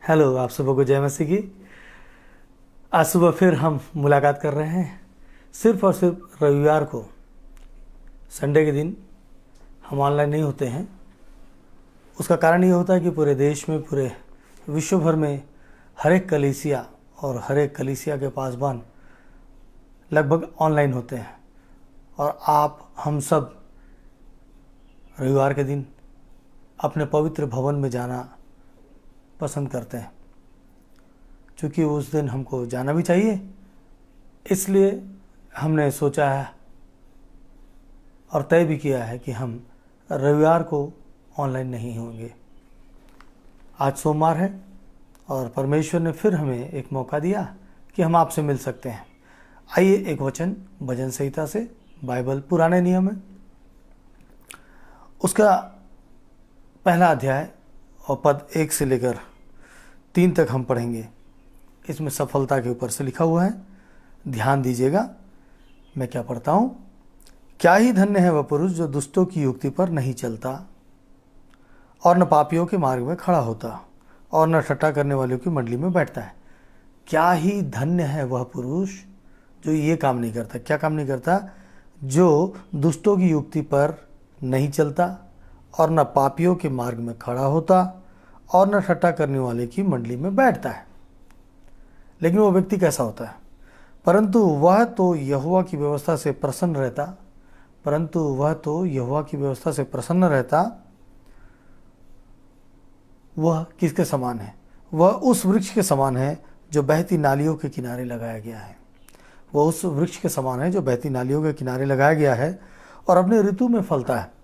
Hello, आप सबको को जय मसीह की। आज सुबह फिर हम मुलाकात कर रहे हैं। सिर्फ और सिर्फ रविवार को, संडे के दिन हम ऑनलाइन नहीं होते हैं। उसका कारण ये होता है कि पूरे देश में, पूरे विश्व भर में हर एक कलीसिया और हर एक कलीसिया के पासवान लगभग ऑनलाइन होते हैं। और हम सब रविवार के दिन अपने पवित्र भवन में जाना पसंद करते हैं, क्योंकि उस दिन हमको जाना भी चाहिए। इसलिए हमने सोचा है और तय भी किया है कि हम रविवार को ऑनलाइन नहीं होंगे। आज सोमवार है और परमेश्वर ने फिर हमें एक मौका दिया कि हम आपसे मिल सकते हैं। आइए एक वचन भजन संहिता से, बाइबल पुराने नियम है, उसका पहला अध्याय और पद 1 से लेकर 3 तक हम पढ़ेंगे। इसमें सफलता के ऊपर से लिखा हुआ है। ध्यान दीजिएगा, मैं क्या पढ़ता हूँ। क्या ही धन्य है वह पुरुष जो दुष्टों की युक्ति पर नहीं चलता और न पापियों के मार्ग में खड़ा होता और न ठट्ठा करने वालों की मंडली में बैठता है। क्या ही धन्य है वह पुरुष जो ये काम नहीं करता। क्या काम नहीं करता? जो दुष्टों की युक्ति पर नहीं चलता और न पापियों के मार्ग में खड़ा होता और न ठट्ठा करने वाले की मंडली में बैठता है। लेकिन वो व्यक्ति कैसा होता है? परंतु वह तो यहोवा की व्यवस्था से प्रसन्न रहता। वह किसके समान है? वह उस वृक्ष के समान है जो बहती नालियों के किनारे लगाया गया है। वह उस वृक्ष के समान है जो बहती नालियों के किनारे लगाया गया है और अपने ऋतु में फलता है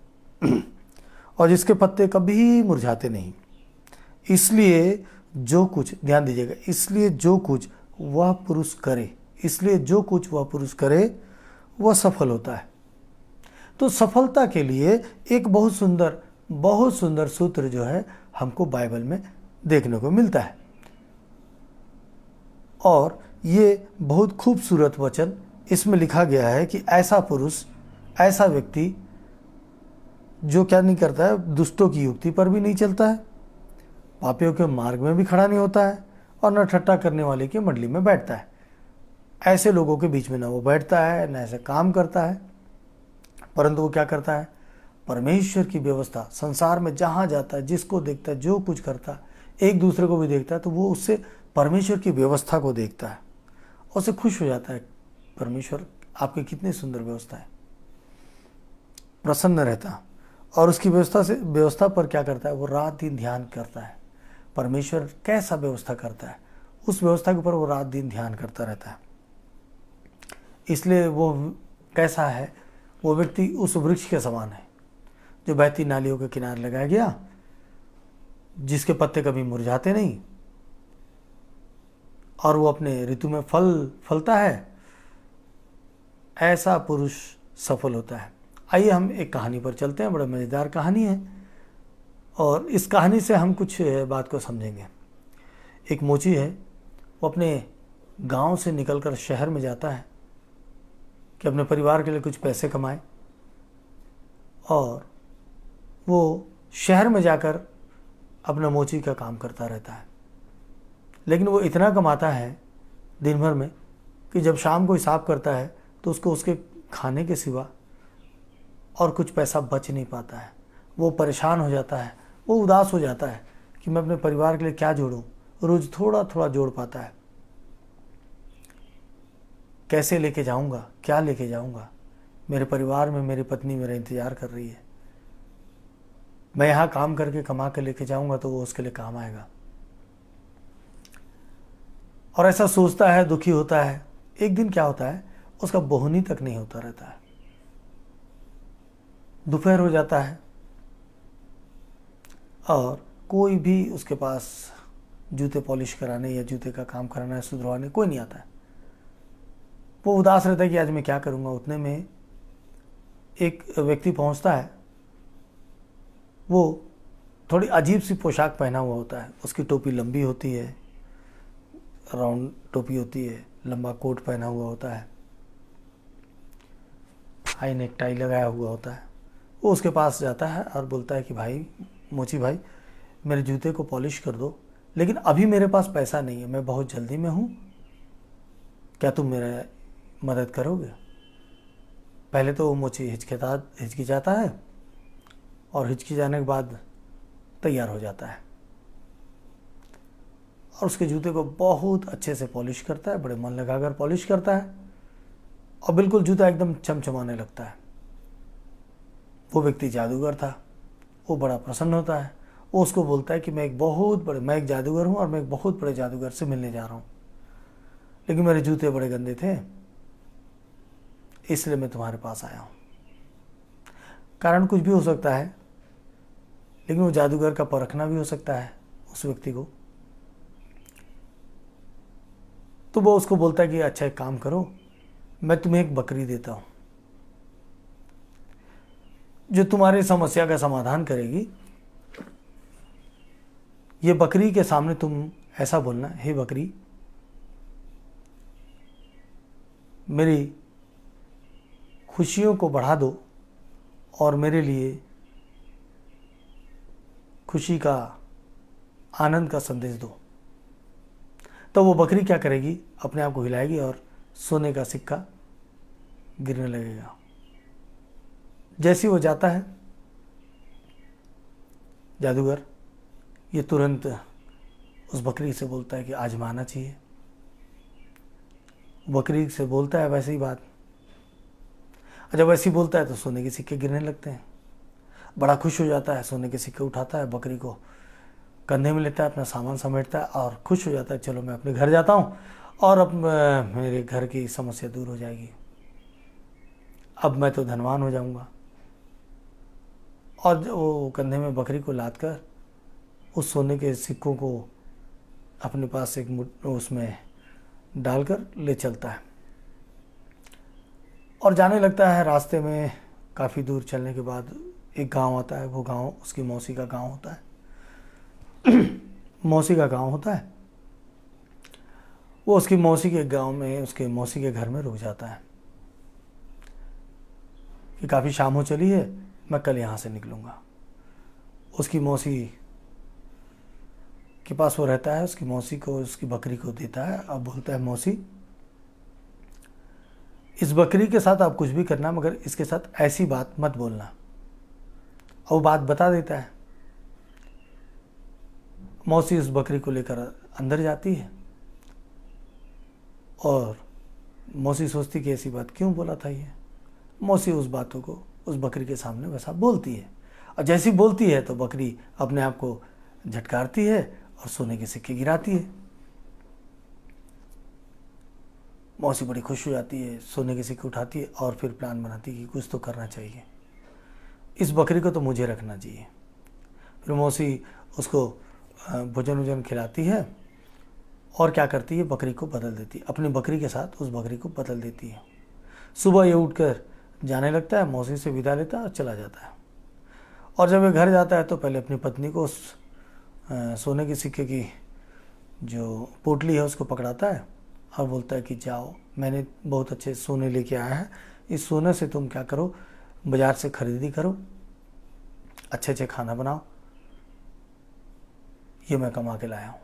और जिसके पत्ते कभी मुरझाते नहीं। इसलिए जो कुछ, ध्यान दीजिएगा, इसलिए जो कुछ वह पुरुष करे वह सफल होता है। तो सफलता के लिए एक बहुत सुंदर सूत्र जो है हमको बाइबल में देखने को मिलता है। और ये बहुत खूबसूरत वचन इसमें लिखा गया है कि ऐसा पुरुष, ऐसा व्यक्ति जो क्या नहीं करता है, दुष्टों की युक्ति पर भी नहीं चलता है, पापियों के मार्ग में भी खड़ा नहीं होता है और न ठट्ठा करने वाले की मंडली में बैठता है। ऐसे लोगों के बीच में न वो बैठता है, न ऐसे काम करता है, परंतु वो क्या करता है? परमेश्वर की व्यवस्था, संसार में जहाँ जाता है, जिसको देखता है, जो कुछ करता है, एक दूसरे को भी देखता है, तो वो उससे परमेश्वर की व्यवस्था को देखता है और उससे खुश हो जाता है। परमेश्वर आपकी कितनी सुंदर व्यवस्था है, प्रसन्न रहता। और उसकी व्यवस्था पर क्या करता है? वो रात दिन ध्यान करता है। परमेश्वर कैसा व्यवस्था करता है, उस व्यवस्था के ऊपर वो रात दिन ध्यान करता रहता है। इसलिए वो कैसा है? वो व्यक्ति उस वृक्ष के समान है जो बहती नालियों के किनारे लगाया गया, जिसके पत्ते कभी मुरझाते नहीं और वो अपने ऋतु में फलता है। ऐसा पुरुष सफल होता है। आइए हम एक कहानी पर चलते हैं। बड़ा मज़ेदार कहानी है और इस कहानी से हम कुछ बात को समझेंगे। एक मोची है, वो अपने गांव से निकलकर शहर में जाता है कि अपने परिवार के लिए कुछ पैसे कमाए, और वो शहर में जाकर अपना मोची का काम करता रहता है। लेकिन वो इतना कमाता है दिन भर में कि जब शाम को हिसाब करता है तो उसको उसके खाने के सिवा और कुछ पैसा बच नहीं पाता है। वो परेशान हो जाता है, वो उदास हो जाता है कि मैं अपने परिवार के लिए क्या जोड़ूं। रोज थोड़ा थोड़ा जोड़ पाता है। कैसे लेके जाऊंगा, क्या लेके जाऊंगा? मेरे परिवार में मेरी पत्नी मेरा इंतजार कर रही है। मैं यहाँ काम करके कमा के लेके जाऊंगा तो वो उसके लिए काम आएगा। और ऐसा सोचता है, दुखी होता है। एक दिन क्या होता है, उसका बोहनी तक नहीं होता रहता है। दोपहर हो जाता है और कोई भी उसके पास जूते पॉलिश कराने या जूते का काम कराने, सुधरवाने कोई नहीं आता है। वो उदास रहता है कि आज मैं क्या करूँगा। उतने में एक व्यक्ति पहुँचता है। वो थोड़ी अजीब सी पोशाक पहना हुआ होता है। उसकी टोपी लंबी होती है, राउंड टोपी होती है, लंबा कोट पहना हुआ होता है, हाई नेक टाई लगाया हुआ होता है। वो उसके पास जाता है और बोलता है कि भाई, मोची भाई, मेरे जूते को पॉलिश कर दो, लेकिन अभी मेरे पास पैसा नहीं है, मैं बहुत जल्दी में हूँ, क्या तुम मेरा मदद करोगे? पहले तो वो मोची हिचकिचाता है और हिचकिचाने के बाद तैयार हो जाता है और उसके जूते को बहुत अच्छे से पॉलिश करता है, बड़े मन लगाकर पॉलिश करता है और बिल्कुल जूता एकदम चमचमाने लगता है। वो व्यक्ति जादूगर था, वो बड़ा प्रसन्न होता है। वो उसको बोलता है कि मैं एक जादूगर हूँ और मैं एक बहुत बड़े जादूगर से मिलने जा रहा हूँ, लेकिन मेरे जूते बड़े गंदे थे, इसलिए मैं तुम्हारे पास आया हूँ। कारण कुछ भी हो सकता है, लेकिन वो जादूगर का परखना भी हो सकता है उस व्यक्ति को। तो वो उसको बोलता है कि अच्छा एक काम करो, मैं तुम्हें एक बकरी देता हूँ जो तुम्हारी समस्या का समाधान करेगी। ये बकरी के सामने तुम ऐसा बोलना, हे बकरी, मेरी खुशियों को बढ़ा दो और मेरे लिए खुशी का, आनंद का संदेश दो। तो वो बकरी क्या करेगी, अपने आप को हिलाएगी और सोने का सिक्का गिरने लगेगा। जैसे वो जाता है, जादूगर ये तुरंत उस बकरी से बोलता है कि आजमाना चाहिए। बकरी से बोलता है वैसे ही बात, और जब वैसे ही बोलता है तो सोने के सिक्के गिरने लगते हैं। बड़ा खुश हो जाता है, सोने के सिक्के उठाता है, बकरी को कंधे में लेता है, अपना सामान समेटता है और खुश हो जाता है, चलो मैं अपने घर जाता हूँ और अब मेरे घर की समस्या दूर हो जाएगी, अब मैं तो धनवान हो जाऊँगा। और वो कंधे में बकरी को लाद कर उस सोने के सिक्कों को अपने पास एक उसमें डालकर ले चलता है और जाने लगता है। रास्ते में काफ़ी दूर चलने के बाद एक गांव आता है। वो गांव उसकी मौसी का गांव होता है। मौसी का गांव होता है। वो उसकी मौसी के गांव में, उसके मौसी के घर में रुक जाता है कि काफ़ी शाम हो चली है, मैं कल यहाँ से निकलूँगा। उसकी मौसी के पास वो रहता है, उसकी मौसी को उसकी बकरी को देता है। अब बोलता है, मौसी इस बकरी के साथ आप कुछ भी करना, मगर इसके साथ ऐसी बात मत बोलना। और वो बात बता देता है। मौसी उस बकरी को लेकर अंदर जाती है और मौसी सोचती कि ऐसी बात क्यों बोला था ये। मौसी उस बातों को उस बकरी के सामने वैसा बोलती है और जैसी बोलती है तो बकरी अपने आप को झटकारती है और सोने के सिक्के गिराती है। मौसी बड़ी खुश हो जाती है, सोने के सिक्के उठाती है और फिर प्लान बनाती है कि कुछ तो करना चाहिए, इस बकरी को तो मुझे रखना चाहिए। फिर मौसी उसको भोजन वोजन खिलाती है और क्या करती है, बकरी को बदल देती है, अपनी बकरी के साथ उस बकरी को बदल देती है। सुबह ये उठकर जाने लगता है, मौसी से विदा लेता है और चला जाता है। और जब ये घर जाता है तो पहले अपनी पत्नी को उस सोने के सिक्के की जो पोटली है उसको पकड़ाता है और बोलता है कि जाओ, मैंने बहुत अच्छे सोने लेके आया है, इस सोने से तुम क्या करो, बाज़ार से खरीदी करो, अच्छे अच्छे खाना बनाओ, ये मैं कमा के लाया हूँ।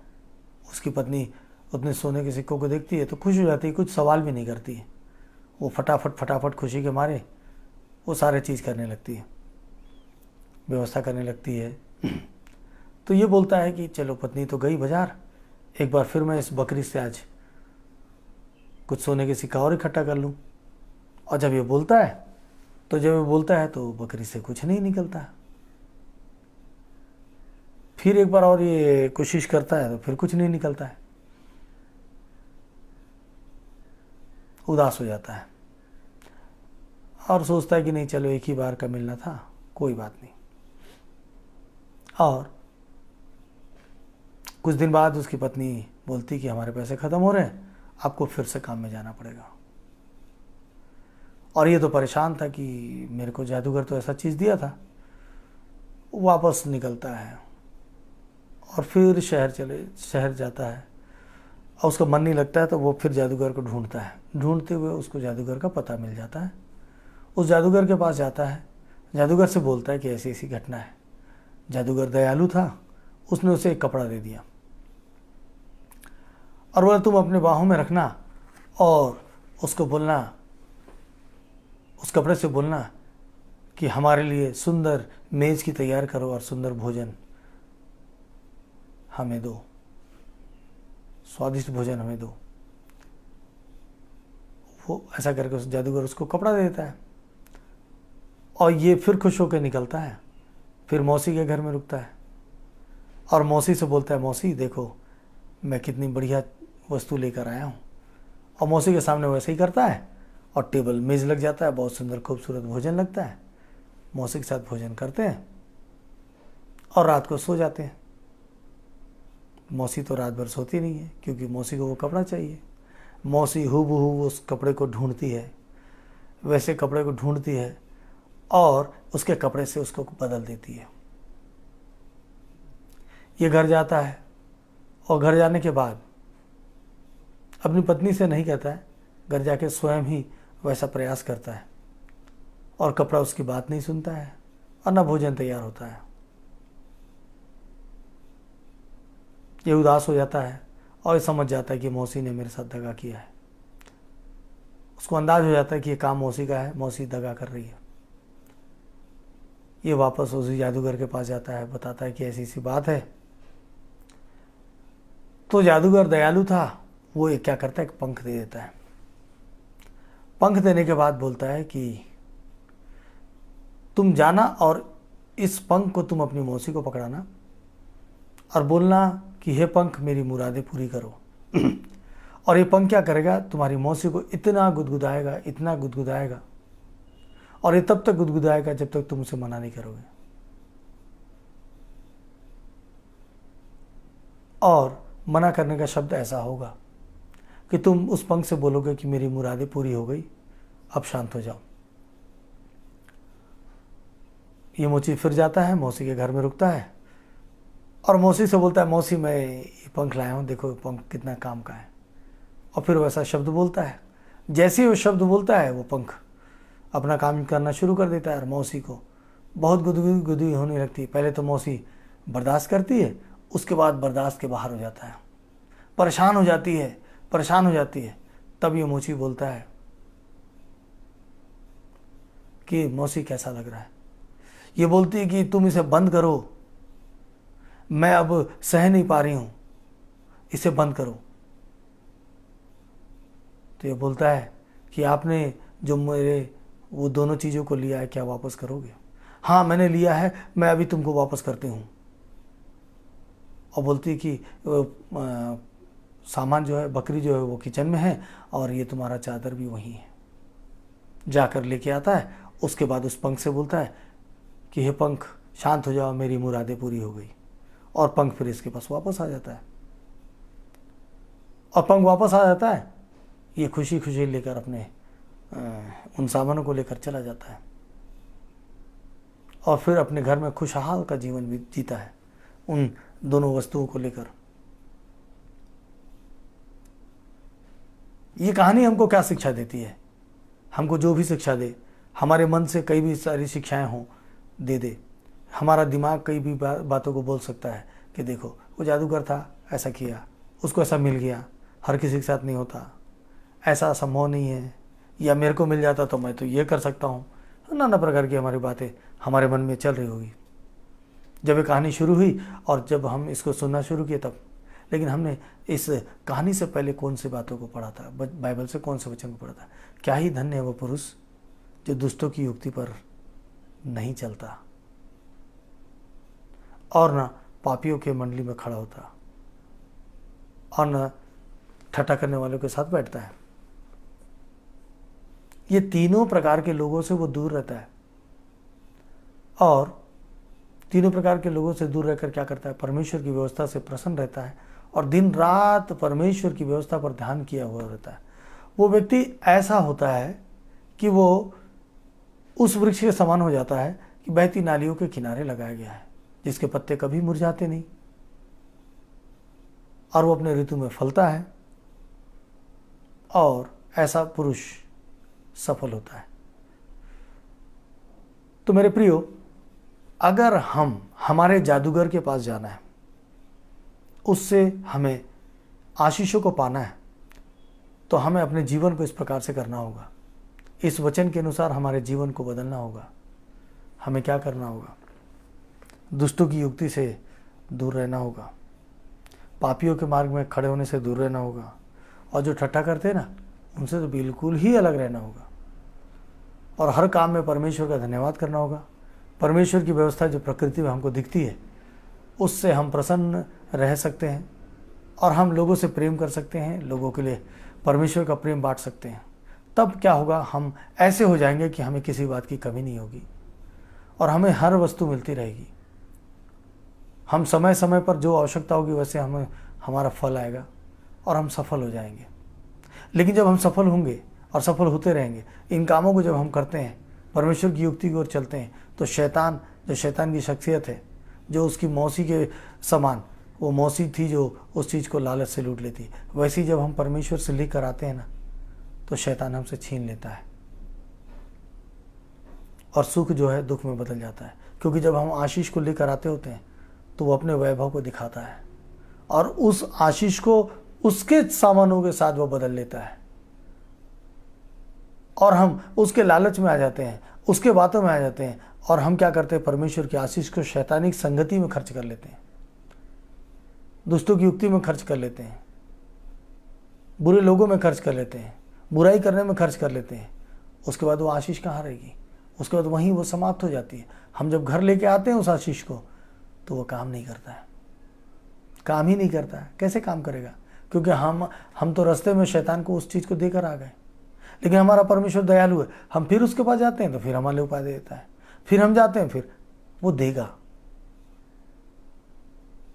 उसकी पत्नी उतने सोने के सिक्कों को देखती है तो खुश हो जाती है, कुछ सवाल भी नहीं करती है। वो फटाफट खुशी के मारे वो सारे चीज़ करने लगती है, व्यवस्था करने लगती है। तो ये बोलता है कि चलो, पत्नी तो गई बाज़ार, एक बार फिर मैं इस बकरी से आज कुछ सोने के सिक्का और इकट्ठा कर लूँ। और जब ये बोलता है तो बकरी से कुछ नहीं निकलता है। फिर एक बार और ये कोशिश करता है तो फिर कुछ नहीं निकलता है। उदास हो जाता है और सोचता है कि नहीं, चलो एक ही बार का मिलना था, कोई बात नहीं। और कुछ दिन बाद उसकी पत्नी बोलती कि हमारे पैसे ख़त्म हो रहे हैं, आपको फिर से काम में जाना पड़ेगा। और ये तो परेशान था कि मेरे को जादूगर तो ऐसा चीज़ दिया था। वापस निकलता है और फिर शहर जाता है और उसका मन नहीं लगता है तो वो फिर जादूगर को ढूंढता है। ढूंढते हुए उसको जादूगर का पता मिल जाता है। उस जादूगर के पास जाता है, जादूगर से बोलता है कि ऐसी ऐसी घटना है। जादूगर दयालु था, उसने उसे एक कपड़ा दे दिया और बोला तुम अपने बाहों में रखना और उसको बोलना, उस कपड़े से बोलना कि हमारे लिए सुंदर मेज की तैयार करो और सुंदर भोजन हमें दो, स्वादिष्ट भोजन हमें दो। वो ऐसा करके उस जादूगर उसको कपड़ा दे देता है और ये फिर खुश होकर निकलता है, फिर मौसी के घर में रुकता है और मौसी से बोलता है, मौसी देखो मैं कितनी बढ़िया वस्तु लेकर आया हूँ। और मौसी के सामने वैसे ही करता है और टेबल मेज लग जाता है, बहुत सुंदर खूबसूरत भोजन लगता है। मौसी के साथ भोजन करते हैं और रात को सो जाते हैं। मौसी तो रात भर सोती नहीं है क्योंकि मौसी को वो कपड़ा चाहिए। मौसी हूबहू उस कपड़े को ढूंढती है, वैसे कपड़े को ढूंढती है और उसके कपड़े से उसको बदल देती है। ये घर जाता है और घर जाने के बाद अपनी पत्नी से नहीं कहता है, घर जाके स्वयं ही वैसा प्रयास करता है और कपड़ा उसकी बात नहीं सुनता है और न भोजन तैयार होता है। ये उदास हो जाता है और ये समझ जाता है कि मौसी ने मेरे साथ दगा किया है। उसको अंदाज हो जाता है कि ये काम मौसी का है, मौसी दगा कर रही है। ये वापस उसी जादूगर के पास जाता है, बताता है कि ऐसी सी बात है। तो जादूगर दयालु था, वो एक क्या करता है, एक पंख दे देता है। पंख देने के बाद बोलता है कि तुम जाना और इस पंख को तुम अपनी मौसी को पकड़ाना और बोलना कि हे पंख मेरी मुरादें पूरी करो। और ये पंख क्या करेगा, तुम्हारी मौसी को इतना गुदगुदाएगा, इतना गुदगुदाएगा, और ये तब तक गुदगुदाएगा जब तक तुम उसे मना नहीं करोगे। और मना करने का शब्द ऐसा होगा कि तुम उस पंख से बोलोगे कि मेरी मुरादें पूरी हो गई, अब शांत हो जाओ। ये मोची फिर जाता है, मौसी के घर में रुकता है और मौसी से बोलता है, मौसी मैं ये पंख लाया हूँ, देखो पंख कितना काम का है। और फिर वैसा शब्द बोलता है। जैसे ही वो शब्द बोलता है वो पंख अपना काम करना शुरू कर देता है और मौसी को बहुत गुदगुदी होने लगती है। पहले तो मौसी बर्दाश्त करती है, उसके बाद बर्दाश्त के बाहर हो जाता है, परेशान हो जाती है, परेशान हो जाती है। तब ये मोची बोलता है कि मौसी कैसा लग रहा है। ये बोलती है कि तुम इसे बंद करो, मैं अब सह नहीं पा रही हूं, इसे बंद करो। तो ये बोलता है कि आपने जो मेरे वो दोनों चीज़ों को लिया है, क्या वापस करोगे? हाँ मैंने लिया है, मैं अभी तुमको वापस करती हूँ। और बोलती है कि सामान जो है, बकरी जो है वो किचन में है और ये तुम्हारा चादर भी वहीं है। जाकर लेके आता है। उसके बाद उस पंख से बोलता है कि हे पंख शांत हो जाओ, मेरी मुरादें पूरी हो गई। और पंख फिर इसके पास वापस आ जाता है। और पंख वापस आ जाता है, ये खुशी खुशी लेकर अपने उन सामानों को लेकर चला जाता है और फिर अपने घर में खुशहाल का जीवन भी जीता है उन दोनों वस्तुओं को लेकर। ये कहानी हमको क्या शिक्षा देती है? हमको जो भी शिक्षा दे, हमारे मन से कई भी सारी शिक्षाएं हों, दे दे। हमारा दिमाग कई भी बातों को बोल सकता है कि देखो वो जादूगर था, ऐसा किया, उसको ऐसा मिल गया, हर किसी के साथ नहीं होता, ऐसा संभव नहीं है, या मेरे को मिल जाता तो मैं तो ये कर सकता हूँ। नाना प्रकार की हमारी बातें हमारे मन में चल रही होगी जब ये कहानी शुरू हुई और जब हम इसको सुनना शुरू किए तब। लेकिन हमने इस कहानी से पहले कौन सी बातों को पढ़ा था, बाइबल से कौन से वचन को पढ़ा था? क्या ही धन्य है वो पुरुष जो दुष्टों की युक्ति पर नहीं चलता और न पापियों के मंडली में खड़ा होता और न ठट्ठा करने वालों के साथ बैठता है। ये तीनों प्रकार के लोगों से वो दूर रहता है और तीनों प्रकार के लोगों से दूर रहकर क्या करता है, परमेश्वर की व्यवस्था से प्रसन्न रहता है और दिन रात परमेश्वर की व्यवस्था पर ध्यान किया हुआ रहता है। वो व्यक्ति ऐसा होता है कि वो उस वृक्ष के समान हो जाता है कि बहती नालियों के किनारे लगाया गया है, जिसके पत्ते कभी मुरझाते नहीं और वो अपने ऋतु में फलता है। और ऐसा पुरुष सफल होता है। तो मेरे प्रियो, अगर हमारे जादूगर के पास जाना है, उससे हमें आशीषों को पाना है तो हमें अपने जीवन को इस प्रकार से करना होगा, इस वचन के अनुसार हमारे जीवन को बदलना होगा। हमें क्या करना होगा? दुष्टों की युक्ति से दूर रहना होगा, पापियों के मार्ग में खड़े होने से दूर रहना होगा, और जो ठट्ठा करते हैं ना, उनसे तो बिल्कुल ही अलग रहना होगा। और हर काम में परमेश्वर का धन्यवाद करना होगा। परमेश्वर की व्यवस्था जो प्रकृति में हमको दिखती है, उससे हम प्रसन्न रह सकते हैं और हम लोगों से प्रेम कर सकते हैं, लोगों के लिए परमेश्वर का प्रेम बांट सकते हैं। तब क्या होगा? हम ऐसे हो जाएंगे कि हमें किसी बात की कमी नहीं होगी और हमें हर वस्तु मिलती रहेगी। हम समय समय पर जो आवश्यकता होगी वैसे हमें हमारा फल आएगा और हम सफल हो जाएंगे। लेकिन जब हम सफल होंगे और सफल होते रहेंगे, इन कामों को जब हम करते हैं, परमेश्वर की युक्ति की ओर चलते हैं, तो शैतान, जो शैतान की शख्सियत है, जो उसकी मौसी के समान वो मौसी थी जो उस चीज़ को लालच से लूट लेती, वैसे ही जब हम परमेश्वर से लेकर आते हैं ना, तो शैतान हमसे छीन लेता है और सुख जो है दुख में बदल जाता है। क्योंकि जब हम आशीष को लेकर आते होते हैं तो वो अपने वैभव को दिखाता है और उस आशीष को उसके सामानों के साथ वो बदल लेता है और हम उसके लालच में आ जाते हैं, उसके बातों में आ जाते हैं और हम क्या करते हैं? परमेश्वर की आशीष को शैतानिक संगति में खर्च कर लेते हैं, दुष्टों की युक्ति में खर्च कर लेते हैं, बुरे लोगों में खर्च कर लेते हैं, बुराई करने में खर्च कर लेते हैं। उसके बाद वो आशीष कहाँ रहेगी? उसके बाद वहीं वो समाप्त हो जाती है। हम जब घर लेके आते हैं उस आशीष को, तो वो काम नहीं करता है, काम ही नहीं करता है। कैसे काम करेगा? क्योंकि हम तो रास्ते में शैतान को उस चीज़ को देकर आ गए। लेकिन हमारा परमेश्वर दयालु है, हम फिर उसके पास जाते हैं तो फिर हमारे उपाय देता है, फिर हम जाते हैं, फिर वो देगा।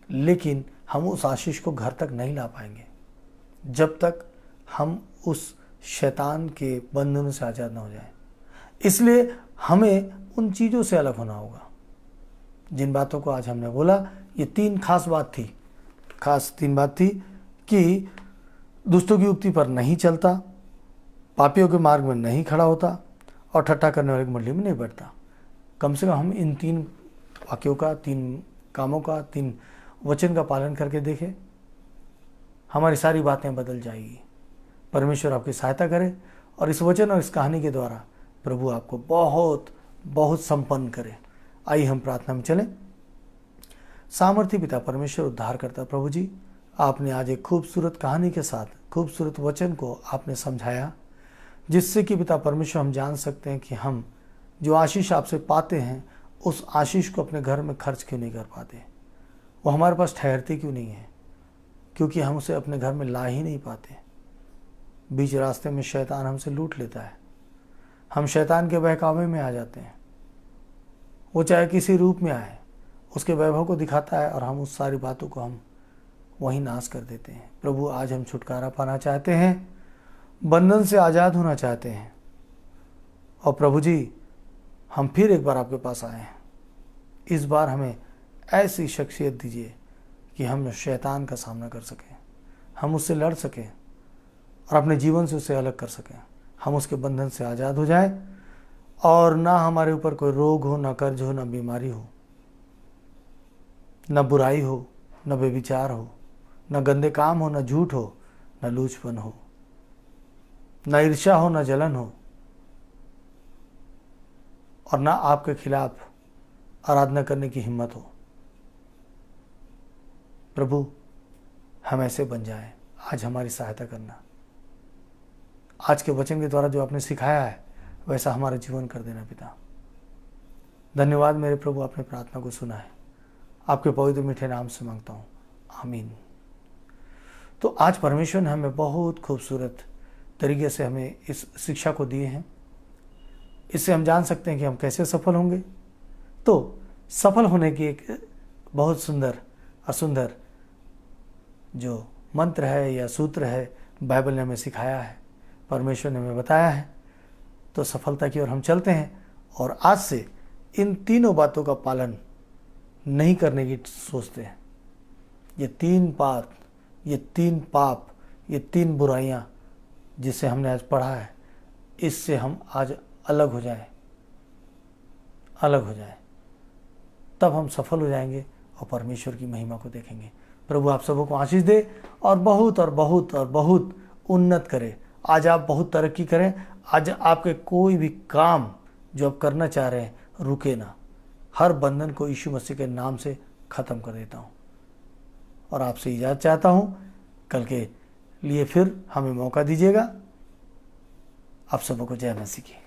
लेकिन हम उस आशीष को घर तक नहीं ला पाएंगे जब तक हम उस शैतान के बंधनों से आज़ाद ना हो जाए। इसलिए हमें उन चीज़ों से अलग होना होगा। जिन बातों को आज हमने बोला, ये तीन खास बात थी कि दुष्टों की युक्ति पर नहीं चलता, पापियों के मार्ग में नहीं खड़ा होता और ठट्ठा करने वाले की मंडली में नहीं बैठता। कम से कम हम इन तीन वाक्यों का, तीन कामों का, तीन वचन का पालन करके देखें, हमारी सारी बातें बदल जाएगी। परमेश्वर आपकी सहायता करे और इस वचन और इस कहानी के द्वारा प्रभु आपको बहुत बहुत संपन्न करे। आइए हम प्रार्थना में चलें। सामर्थी पिता परमेश्वर, उद्धार करता प्रभु जी, आपने आज एक खूबसूरत कहानी के साथ खूबसूरत वचन को आपने समझाया, जिससे कि पिता परमेश्वर हम जान सकते हैं कि हम जो आशीष आपसे पाते हैं, उस आशीष को अपने घर में खर्च क्यों नहीं कर पाते, वो हमारे पास ठहरती क्यों नहीं है? क्योंकि हम उसे अपने घर में ला ही नहीं पाते। बीच रास्ते में शैतान हमसे लूट लेता है, हम शैतान के बहकावे में आ जाते हैं। वो चाहे किसी रूप में आए, उसके वैभव को दिखाता है और हम उस सारी बातों को हम वहीं नाश कर देते हैं। प्रभु, आज हम छुटकारा पाना चाहते हैं, बंधन से आज़ाद होना चाहते हैं और प्रभु जी, हम फिर एक बार आपके पास आए हैं। इस बार हमें ऐसी शख्सियत दीजिए कि हम शैतान का सामना कर सकें, हम उससे लड़ सकें और अपने जीवन से उसे अलग कर सकें। हम उसके बंधन से आज़ाद हो जाएं और ना हमारे ऊपर कोई रोग हो, ना कर्ज हो, ना बीमारी हो, ना बुराई हो, ना बेविचार हो, ना गंदे काम हो, ना झूठ हो, ना लूचपन हो, ना ईर्ष्या हो, ना जलन हो और ना आपके खिलाफ आराधना करने की हिम्मत हो। प्रभु, हम ऐसे बन जाएं। आज हमारी सहायता करना। आज के वचन के द्वारा जो आपने सिखाया है, वैसा हमारा जीवन कर देना पिता। धन्यवाद मेरे प्रभु, आपने प्रार्थना को सुना है। आपके पवित्र मीठे नाम से मांगता हूँ, आमीन। तो आज परमेश्वर ने हमें बहुत खूबसूरत तरीके से हमें इस शिक्षा को दिए हैं। इससे हम जान सकते हैं कि हम कैसे सफल होंगे। तो सफल होने की एक बहुत सुंदर और सुंदर जो मंत्र है या सूत्र है, बाइबल ने हमें सिखाया है, परमेश्वर ने हमें बताया है। तो सफलता की ओर हम चलते हैं और आज से इन तीनों बातों का पालन नहीं करने की सोचते हैं। ये तीन बात, ये तीन पाप, ये तीन बुराइयां जिसे हमने आज पढ़ा है, इससे हम आज अलग हो जाएं, तब हम सफल हो जाएंगे और परमेश्वर की महिमा को देखेंगे। प्रभु आप सबों को आशीष दे और बहुत और बहुत और बहुत उन्नत करे। आज आप बहुत तरक्की करें। आज आपके कोई भी काम जो आप करना चाह रहे हैं रुके ना। हर बंधन को यीशु मसीह के नाम से ख़त्म कर देता हूँ और आपसे इजाज़त चाहता हूँ। कल के लिए फिर हमें मौका दीजिएगा। आप सबों को जय मसीह की।